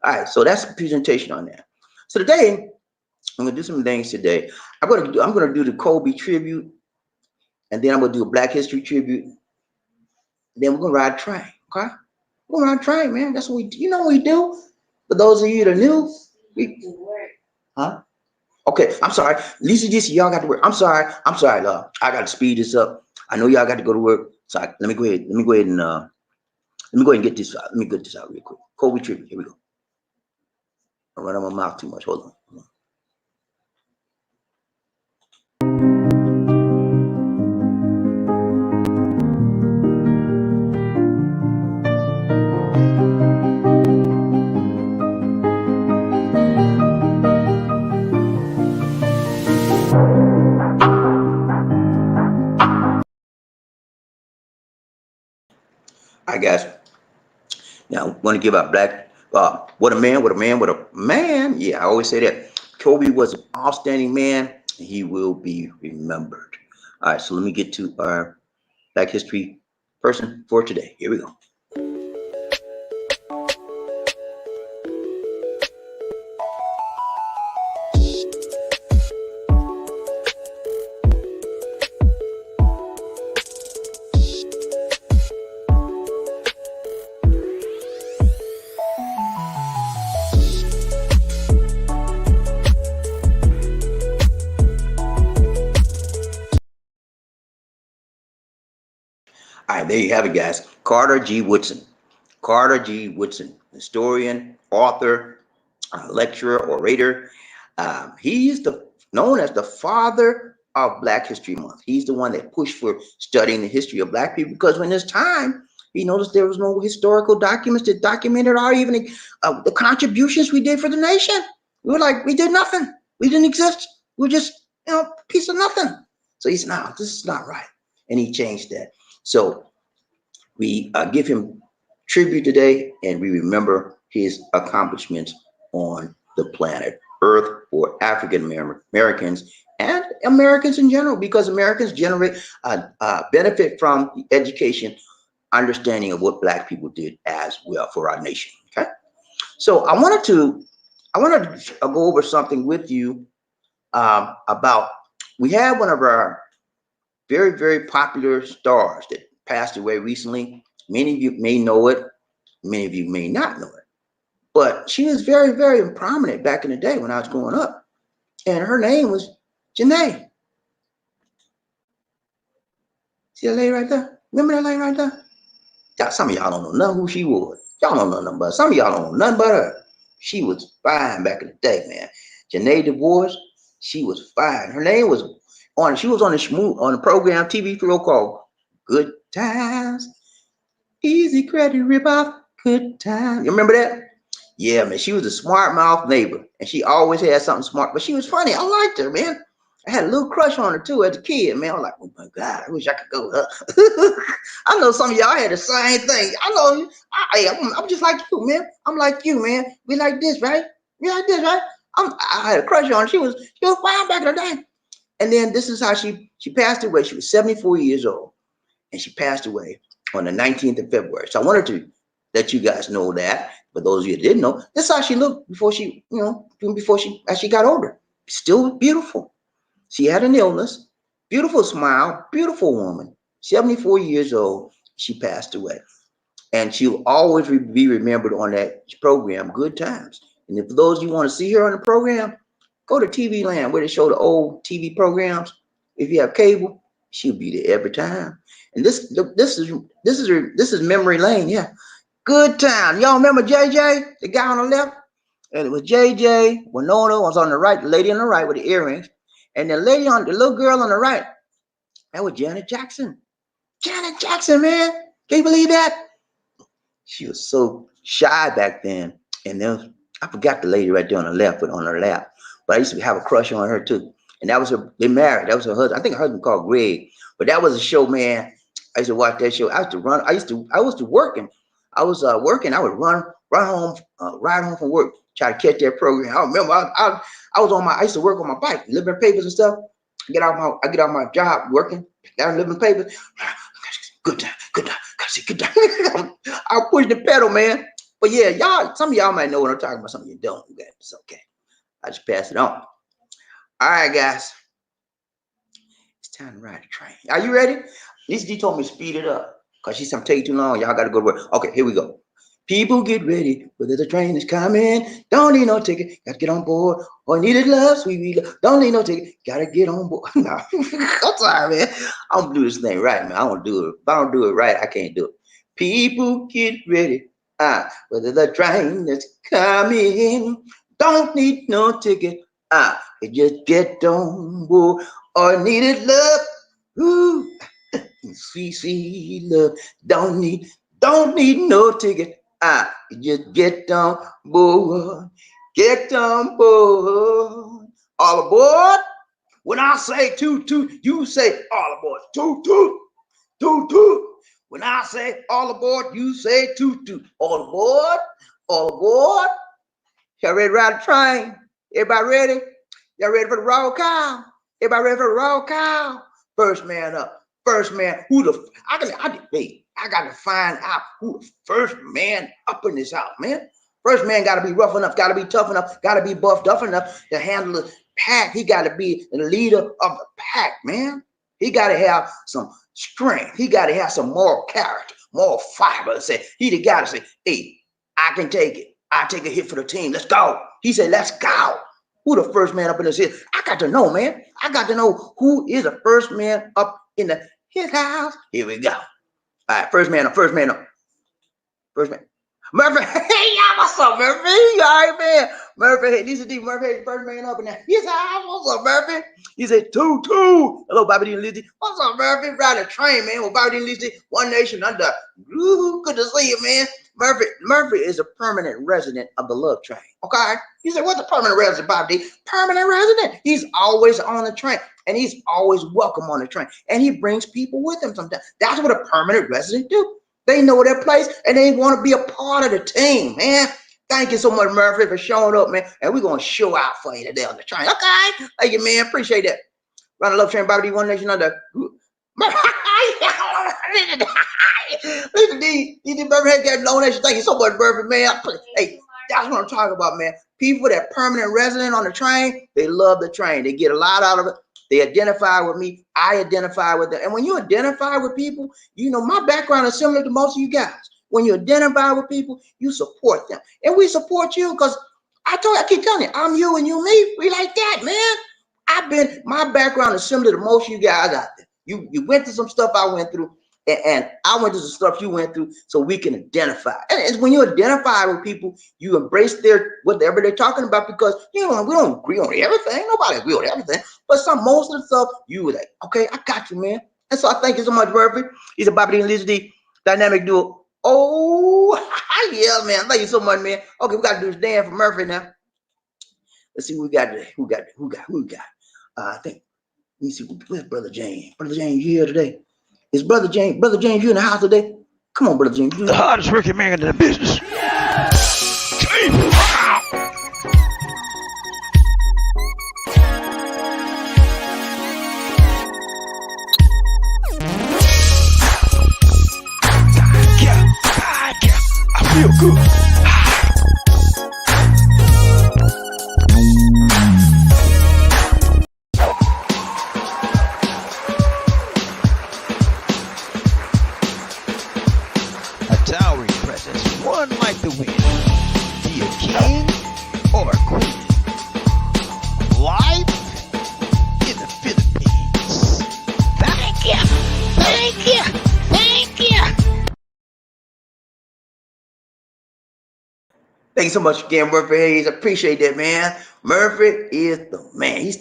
All right, so that's the presentation on that. So today, I'm gonna do some things today. I'm gonna do the Kobe tribute, and then I'm gonna do a Black History tribute. Then we're gonna ride a train. Okay, we're gonna ride a train, man. That's what we do. You know what we do. For those of you that are new, we, huh? Okay, I'm sorry. Lisa, this y'all got to work. I'm sorry. I'm sorry, love. I got to speed this up. I know y'all got to go to work. So let me go ahead. Let me go ahead and get this out. Let me get this out real quick. Kobe tribute. Here we go. I'm running my mouth too much. Hold on. All right, guys. Now, I want to give out Black. What a man! What a man! What a man! Yeah, I always say that. Kobe was an outstanding man. And he will be remembered. All right, so let me get to our Black History person for today. Here we go. All right, there you have it, guys. Carter G. Woodson. Carter G. Woodson, historian, author, lecturer, orator. He is known as the father of Black History Month. He's the one that pushed for studying the history of Black people because when this time, he noticed there was no historical documents that documented or even the contributions we did for the nation. We were like, we did nothing. We didn't exist. We were just, a piece of nothing. So he said, no, this is not right. And he changed that. So we give him tribute today, and we remember his accomplishments on the planet Earth for African Americans and Americans in general, because Americans generate benefit from education, understanding of what Black people did as well for our nation. Okay, so I wanted to go over something with you about. We had one of our very, very popular stars that passed away recently. Many of you may know it. Many of you may not know it. But she was very, very prominent back in the day when I was growing up. And her name was Janae. See that lady right there? Remember that lady right there? Yeah, some of y'all don't know nothing who she was. Y'all don't know nothing but her. Some of y'all don't know nothing but her. She was fine back in the day, man. Janae DeVore, she was fine. Her name was she was on the program TV show called Good Times. Easy credit rip-off, good time. You remember that? Yeah, man. She was a smart mouth neighbor, and she always had something smart. But she was funny. I liked her, man. I had a little crush on her too as a kid, man. I was like, oh my God, I wish I could go with her. I know some of y'all had the same thing. I know. I'm just like you, man. I'm like you, man. We like this, right? We like this, right? I had a crush on her. She was fine back in the day. And then this is how she passed away. She was 74 years old, and she passed away on the 19th of February. So I wanted to let you guys know that. For those of you that didn't know, this is how she looked before she, as she got older. Still beautiful. She had an illness, beautiful smile, beautiful woman, 74 years old. She passed away. And she'll always be remembered on that program, Good Times. And if those of you want to see her on the program, go to TV Land where they show the old TV programs. If you have cable, she'll be there every time. And this is memory lane, yeah. Good time. Y'all remember JJ, the guy on the left? And it was JJ. Winona was on the right, the lady on the right with the earrings. And the little girl on the right, that was Janet Jackson. Janet Jackson, man. Can you believe that? She was so shy back then. And then I forgot the lady right there on the left, but on her lap. But I used to have a crush on her too. And that was they married. That was her husband. I think her husband called Greg. But that was a show, man. I used to watch that show. I used to run. I was working. I was working. I would run home, ride home from work, try to catch that program. I remember I was I used to work on my bike, delivering papers and stuff. I get out my job working, down delivering papers. Good time. Good time. I'll push the pedal, man. But yeah, some of y'all might know what I'm talking about. Some of you don't. Okay, it's okay. I just pass it on. All right, guys. It's Time to ride the train. Are you ready? Lisa D told me to speed it up because she's some take too long. Y'all got to go to work. Okay, here we go. People get ready, whether the train is coming. Don't need no ticket, got to get on board. Or needed love, sweet love. Don't need no ticket, got to get on board. No, I'm sorry, man. I'm gonna do this thing right, man. I don't do it. If I don't do it right, I can't do it. People get ready, whether the train is coming. Don't need no ticket, you just get on board. Or needed love, ooh, sweet, sweet love. Don't need no ticket. You just get on board. Get on board. All aboard. When I say toot toot, you say all aboard. Toot toot. Toot toot. When I say all aboard, you say toot toot. All aboard. All aboard. Y'all ready to ride the train? Everybody ready? Y'all ready for the roll call? Everybody ready for the roll call? First man up. First man. I got to find out who the first man up in this house, man. First man got to be rough enough, got to be tough enough, got to be buffed up enough to handle the pack. He got to be the leader of the pack, man. He got to have some strength. He got to have some moral character, moral fiber. He the guy to say, hey, I can take it. I take a hit for the team. Let's go. He said, let's go. Who the first man up in this here? I got to know, man. I got to know who is the first man up in his house. Here we go. All right, first man up, first man up. First man. Murphy, hey, y'all, what's up, Murphy? All right, man. Murphy, hey, Lisa D, Murphy, first man up in there. His house, what's up, Murphy? He said, two. Hello, Bobby D and Lizzie. What's up, Murphy? Riding a train, man, with Bobby D and Lizzie. One nation under. Ooh, good to see you, man. Murphy is a permanent resident of the love train, okay? You say, what's a permanent resident, Bobby D? Permanent resident. He's always on the train, and he's always welcome on the train, and he brings people with him sometimes. That's what a permanent resident do. They know their place, and they want to be a part of the team, man. Thank you so much, Murphy, for showing up, man, and we're going to show out for you today on the train, okay? Thank you, man. Appreciate that. Run the love train, Bobby D, one nation under. Listen, D, Murphy got no nation. Thank you so much, Murphy, man. Hey, that's what I'm talking about, man. People that permanent resident on the train, they love the train. They get a lot out of it. They identify with me. I identify with them. And when you identify with people, you know, my background is similar to most of you guys. When you identify with people, you support them. And we support you because I keep telling you, I'm you and you me. We like that, man. My background is similar to most of you guys out there. You went through some stuff I went through, and I went through some stuff you went through, so we can identify. And it's when you identify with people, you embrace whatever they're talking about, because we don't agree on everything. Nobody agree on everything, but most of the stuff you were like, okay, I got you, man. And so I thank you so much, Murphy. He's a Bobby D and Lizzie D dynamic duo. Oh, yeah, man. Thank you so much, man. Okay, we got to do this dance for Murphy now. Let's see who we got today. Who we got? I think. Let me see. Where's Brother James? Brother James, you here today? Is Brother James, you in the house today? Come on, Brother James. The hardest working man in the business. I feel good. Like the wind, be a king or a queen. Life in the Philippines. Thank you. Thank you so much again, Murphy Hayes. Appreciate that, man. Murphy is the man. He's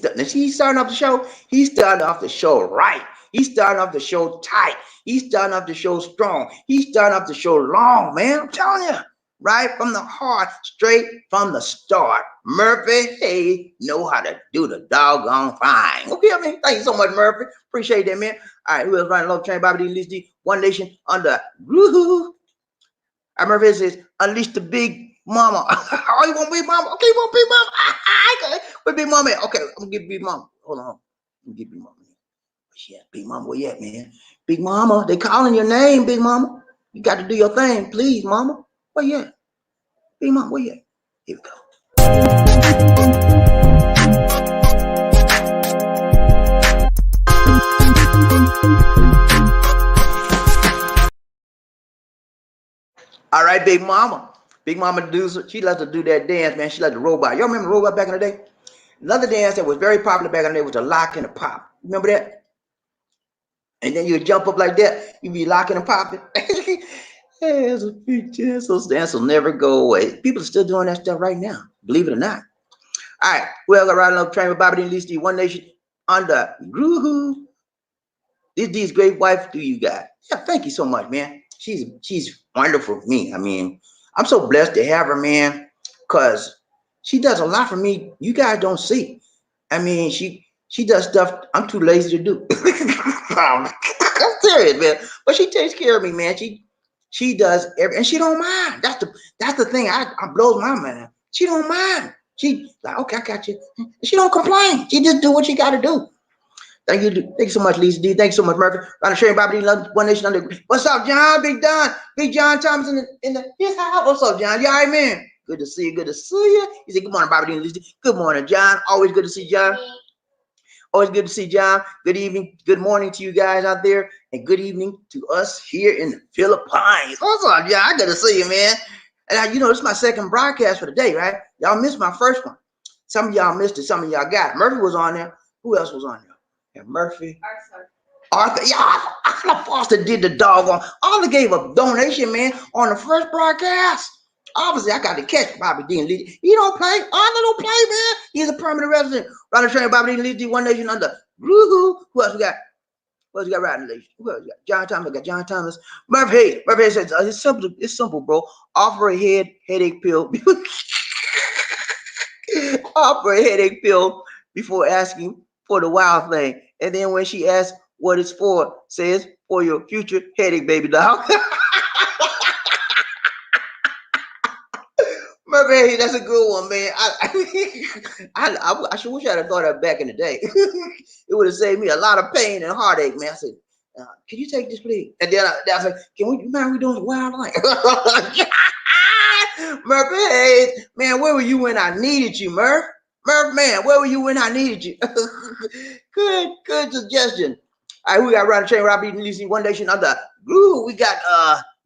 starting off the show. He's starting off the show right. He's starting off the show tight. He's starting off the show strong. He's starting off the show long, man. I'm telling you. Right from the heart, straight from the start. Murphy Hayes know how to do the doggone fine. Okay, I mean, thank you so much, Murphy. Appreciate that, man. All right, who else running love train? Bobby D, Lizzie D, One Nation under. Woohoo! Murphy says, unleash the big mama. Oh, you want big mama? Okay, you want big mama? Okay, where big mama at? Okay, I'm gonna get big mama. Hold on. I'm gonna get big mama. Yeah, big mama, where you at, man? Big mama, they calling your name, big mama. You got to do your thing, please, mama. Where you at? Big mama, where you at? Here we go. All right, Big Mama. Big Mama she loves to do that dance, man. She loves the robot. Y'all remember robot back in the day? Another dance that was very popular back in the day was the lock and the pop. Remember that? And then you would jump up like that. You'd be locking and popping. There's a big chance those dances will never go away. People are still doing that stuff right now, believe it or not. All right, well, riding up train with Bobby and Lisa, One Nation under Gruhu. This D's great wife do you got? Yeah, thank you so much, man. She's wonderful for me. I mean, I'm so blessed to have her, man, because she does a lot for me. You guys don't see. I mean, she does stuff I'm too lazy to do. I'm serious, man. But she takes care of me, man. She does and she don't mind. That's the thing. I blows my mind. She don't mind. She like, okay, I got you. She don't complain. She just do what she got to do. Thank you so much, Lisa D. Thank you so much, Murphy. Ron Sharon Bobby One Nation Under. What's up, John? Big John Thomas in the his house. What's up, John? You all right, man? Good to see you. Good to see you. He said, good morning, Bobby and Lisa D. Good morning, John. Always good to see John. Always good to see John. Good evening. Good morning to you guys out there, and good evening to us here in the Philippines. What's up, John? Good to see you, man. And this is my second broadcast for the day, right? Y'all missed my first one. Some of y'all missed it. Some of y'all got it. Murphy was on there. Who else was on there? And Murphy. Arthur. Yeah, Arthur Foster did the doggone. Arthur gave a donation, man, on the first broadcast. Obviously, I got to catch Bobby D and Lee. He don't play. Arthur don't play, man. He's a permanent resident. Riding train, Bobby D and Lee, One Nation Under. Woohoo. Who else we got? Who else we got riding the nation? Who else we got? John Thomas. We got John Thomas. Murphy says, it's simple. It's simple, bro. Offer a headache pill. Offer a headache pill before asking for the wild thing. And then when she asks what it's for, says for your future headache, baby doll. Murphy, that's a good one, man. I sure wish I'd have thought of that back in the day. It would have saved me a lot of pain and heartache, man. I said, can you take this, please? And then I was like, we doing the wild thing? Murphy, man, where were you when I needed you, Murph? Murph, man, where were you when I needed you? Good suggestion. All right, we got Ron Chain, Robbie, Lisa, One Nation Under. Ooh, we got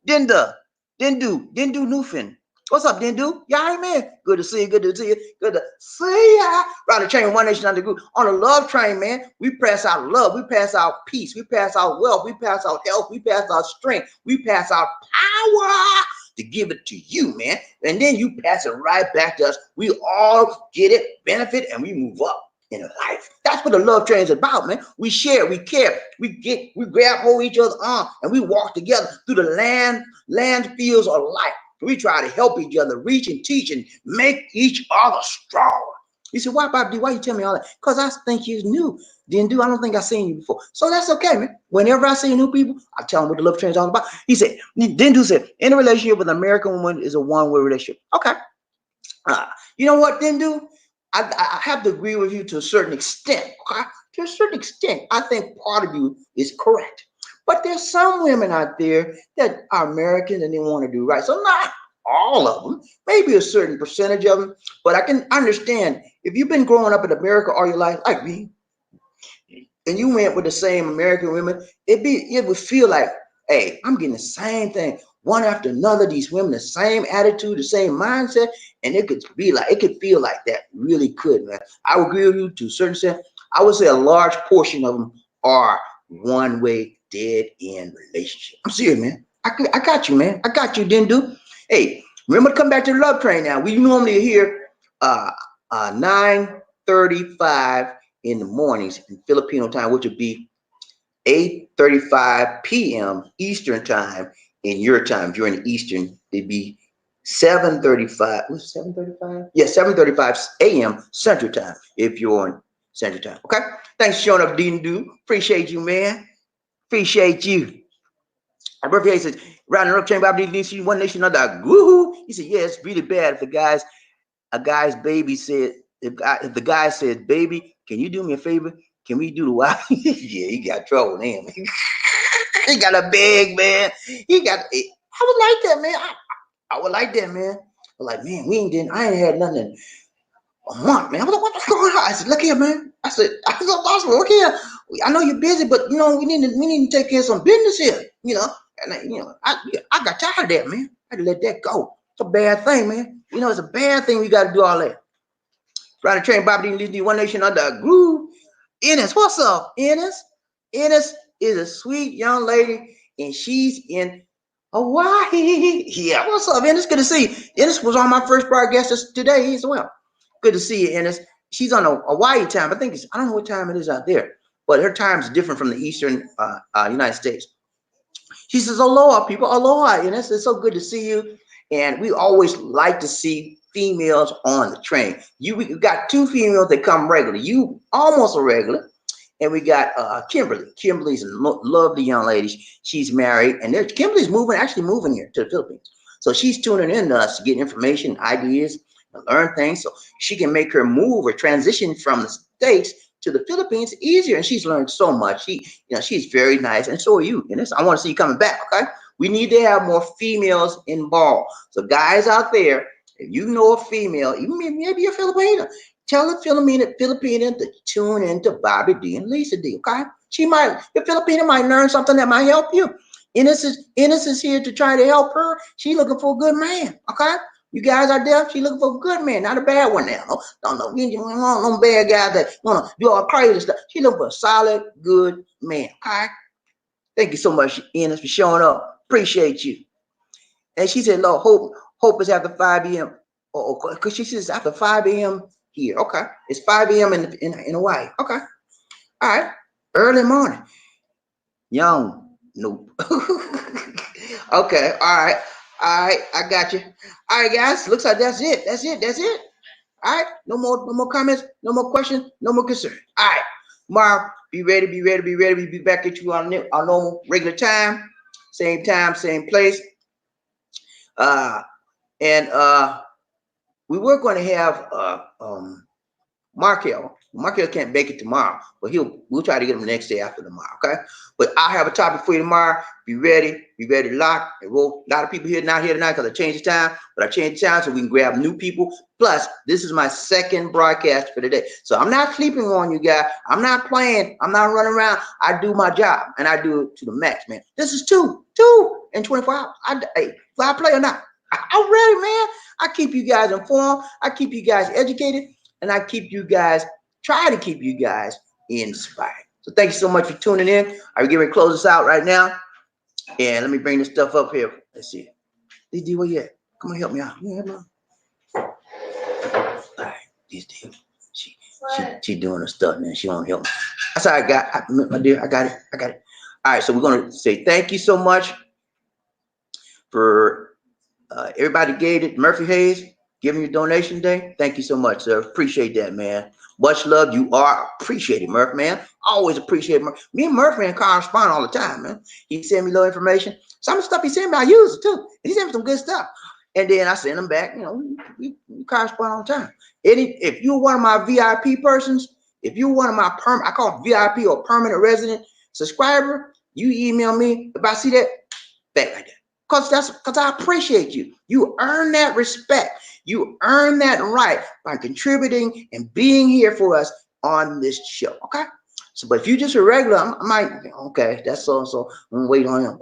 Dindu Newfin. What's up, Dindu? Y'all, man. Good to see you. Good to see you. Good to see ya. Ron Chain, One Nation Under group. On the love train, man, we pass out love. We pass out peace. We pass out wealth. We pass out health. We pass out strength. We pass out power to give it to you, man. And then you pass it right back to us. We all get it, benefit, and we move up in life. That's what the love train is about, man. We share, we care, we grab hold of each other's arm, and we walk together through the land fields of life. We try to help each other, reach and teach and make each other stronger. He said, why, Bob D? Why you tell me all that? Because I think you're new. I don't think I've seen you before. So that's okay, man. Whenever I see new people, I tell them what the love train is all about. He said, Dindu said, in a relationship with an American woman is a one-way relationship. Okay. You know what, Dindu? I have to agree with you to a certain extent. Okay? To a certain extent, I think part of you is correct. But there's some women out there that are American and they want to do right. So not all of them, maybe a certain percentage of them. But I can understand if you've been growing up in America all your life, like me, and you went with the same American women, it would feel like, hey, I'm getting the same thing, one after another. These women, the same attitude, the same mindset, and it could feel like that. Really could, man. I would agree with you to a certain extent. I would say a large portion of them are one-way, dead-end relationship. I'm serious, man. I got you, man. I got you, Dindu. Hey, remember to come back to the love train now. We normally here 9:35 in the mornings in Filipino time, which would be 8:35 p.m. Eastern time in your time. If you're in Eastern, it'd be 7:35. What's 7:35? Yeah, 7:35 a.m. Central time if you're on Central time. Okay? Thanks for showing up, Dindu. Appreciate you, man. Appreciate you. My birthday says, rounding up, chain Bobby D, One Nation Under. Woohoo! He said, yeah, it's really bad if a guy's baby said, if the guy says, baby, can you do me a favor? Can we do the wild? Yeah, he got trouble, man. He got a big man. I would like that, man. I would like that, man. I'm like, man, I ain't had nothing in a month, man. I was like, what's going on? I said, look here, man. I said, look here. I know you're busy, but we need to take care of some business here, And I got tired of that, man. I had to let that go. It's a bad thing, man. You know, it's a bad thing. We got to do all that. Trying to train Bobby D and One Nation under a groove. Ennis, what's up, Ennis? Ennis is a sweet young lady, and she's in Hawaii. Yeah, what's up, Ennis? Good to see you. Ennis was on my first broadcast today as well. Good to see you, Ennis. She's on a Hawaii time. I think I don't know what time it is out there, but her time is different from the Eastern United States. She says, aloha, people. Aloha, Ennis. It's so good to see you. And we always like to see females on the train. We got two females that come regular. You almost a regular. And we got Kimberly. Kimberly's a lovely young lady. She's married. And Kimberly's actually moving here to the Philippines. So she's tuning in to us to get information, ideas, and learn things. So she can make her move or transition from the States to the Philippines easier. And she's learned so much. She's very nice. And so are you. And I want to see you coming back, okay? We need to have more females involved. So guys out there, if you know a female, even maybe a Filipina, tell the Filipina to tune into Bobby D and Lisa D, okay? The Filipina might learn something that might help you. Ennis is here to try to help her. She's looking for a good man, okay? You guys are there. She's looking for a good man, not a bad one now. No bad guy that want to do all crazy stuff. She's looking for a solid, good man, okay? Thank you so much, Ennis, for showing up. Appreciate you. And she said, Lord, hope is after 5 a.m. Because she says after 5 a.m. here. Okay. It's 5 a.m. in Hawaii. Okay. All right. Early morning. Young. Nope. Okay. All right. I got you. All right, guys. Looks like that's it. That's it. All right. No more comments. No more questions. No more concerns. All right. Tomorrow, be ready. We'll be back at you on our normal regular time. Same time, same place. And we were going to have Markel. Markel can't make it tomorrow, but we'll try to get him the next day after tomorrow, okay? But I'll have a topic for you tomorrow. Be ready to lock and roll. A lot of people here not here tonight because I changed the time, but I changed the time so we can grab new people. Plus, this is my second broadcast for today. So I'm not sleeping on you guys. I'm not playing. I'm not running around. I do my job, and I do it to the max, man. This is two in 24 hours. If I play or not, I'm ready, man. I keep you guys informed. I keep you guys educated, and I try to keep you guys inspired. So thank you so much for tuning in. I'm getting ready to close this out right now. And let me bring this stuff up here. Let's see. D, where you at? Come on, help me out. Yeah, man. All right, this D. She doing her stuff, man. She won't help me. That's all I got, my dear. I got it. All right, so we're gonna say thank you so much for everybody gave it. Murphy Hayes giving your donation day. Thank you so much, sir. Appreciate that, man. Much love. You are appreciated, Murph, man. Always appreciate Murph. Me and Murph man correspond all the time, man. He send me little information. Some of the stuff he sent me, I use it too. And he sent me some good stuff. And then I send them back. We correspond all the time. If you're one of my VIP persons, if you're one of my I call it VIP or permanent resident subscriber, you email me. If I see that, back like that. Because I appreciate you. You earn that respect. You earn that right by contributing and being here for us on this show. Okay. So, but if you just a regular, I might, okay, that's so. I'm gonna wait on him.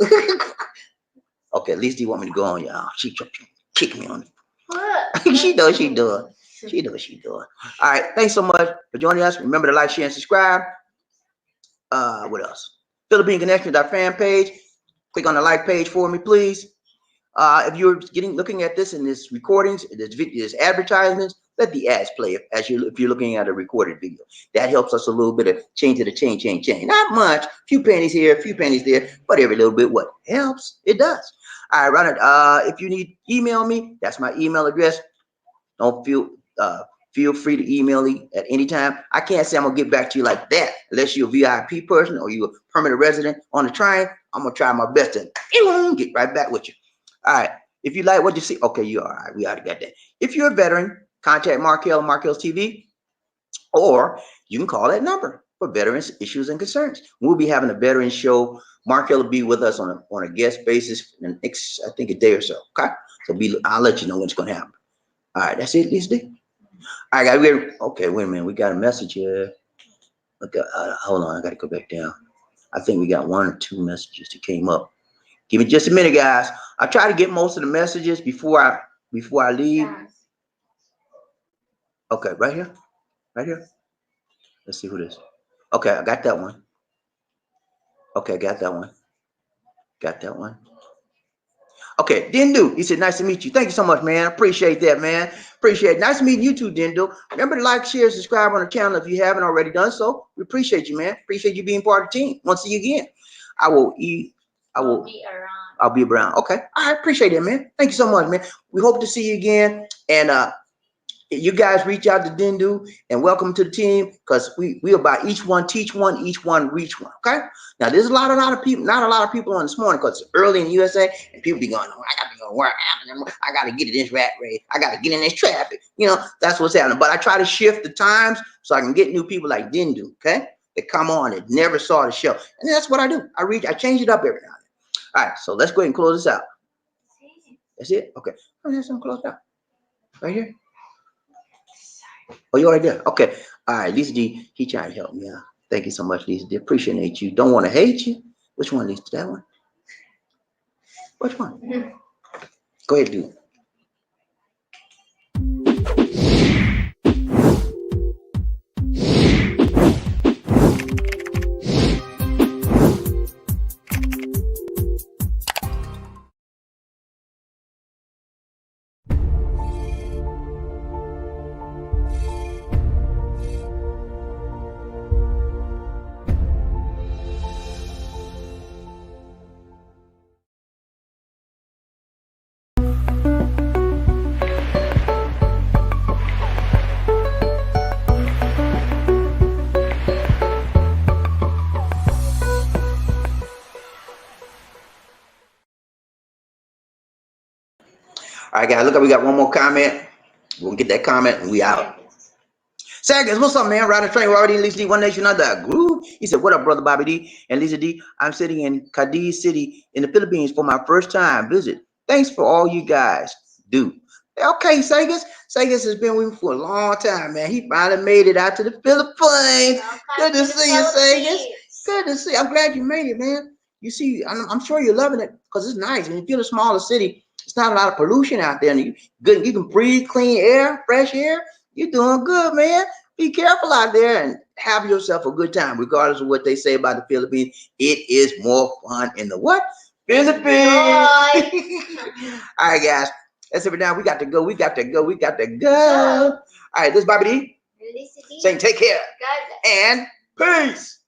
Okay, at least he want me to go on, y'all. She kick me on it. She does. All right. Thanks so much for joining us. Remember to like, share, and subscribe. What else? Philippine Connection, our fan page. Click on the like page for me, please. If you're looking at this in this recordings, this advertisements, let the ads play if you're looking at a recorded video. That helps us a little bit of change. Not much, few pennies here, a few pennies there, but every little bit what helps, it does. All right, Ronald, if you need email me, that's my email address. Don't feel free to email me at any time. I can't say I'm gonna get back to you like that unless you're a VIP person or you're a permanent resident on the train. I'm gonna try my best to get right back with you. All right. If you like what you see, okay, you all right. We already got that. If you're a veteran, contact Markel's TV, or you can call that number for veterans issues and concerns. We'll be having a veteran show. Markel will be with us on a guest basis in the next, I think, a day or so. Okay. So I'll let you know when it's gonna happen. All right, that's it, Lisa D. All right, okay, wait a minute. We got a message here. Okay, hold on, I gotta go back down. I think we got one or two messages that came up. Give me just a minute, guys. I try to get most of the messages before I leave. Okay, right here. Right here. Let's see who this is. Okay, I got that one. Okay, got that one. Got that one. Okay, Dindu. He said, nice to meet you. Thank you so much, man. Appreciate that, man. Appreciate it. Nice meeting you too, Dindu. Remember to like, share, subscribe on the channel if you haven't already done so. We appreciate you, man. Appreciate you being part of the team. Want to see you again. I'll be around. Okay. I appreciate it, man. Thank you so much, man. We hope to see you again. And you guys reach out to Dindu and welcome to the team, because we about each one teach one, each one reach one. Okay. Now there's a lot of people, not a lot of people on this morning because it's early in the USA and people be going, oh, I gotta go to work. I gotta get in this rat race. I gotta get in this traffic. You know, that's what's happening. But I try to shift the times so I can get new people like Dindu. Okay. That come on that never saw the show. And that's what I do. I change it up every now and then. All right. So let's go ahead and close this out. That's it. Okay. Oh, there's some closed out. Right here. Oh, you're right there. Okay. All right. Lisa D, he trying to help me out. Thank you so much, Lisa D. Appreciate you. Don't want to hate you. Which one, Lisa? That one? Which one? Go ahead, do it. All right, guys, look up. We got one more comment. We'll get that comment and we out. Sagas, what's up, man? Riding train, we're already in Lisa D, One Nation Under Groove. He said, what up, brother Bobby D and Lisa D? I'm sitting in Cadiz City in the Philippines for my first time visit. Thanks for all you guys do. Okay, Sagas. Sagas has been with me for a long time, man. He finally made it out to the Philippines. Good to see you, Sagas. Good to see you. I'm glad you made it, man. You see, I'm sure you're loving it because it's nice. And if you're in a smaller city, it's not a lot of pollution out there. And you can breathe clean air, fresh air. You're doing good, man. Be careful out there and have yourself a good time, regardless of what they say about the Philippines. It is more fun in the what? Philippines. All right, guys. That's it for now. We got to go. We got to go. All right, this is Bobby D. Saying take care. And peace.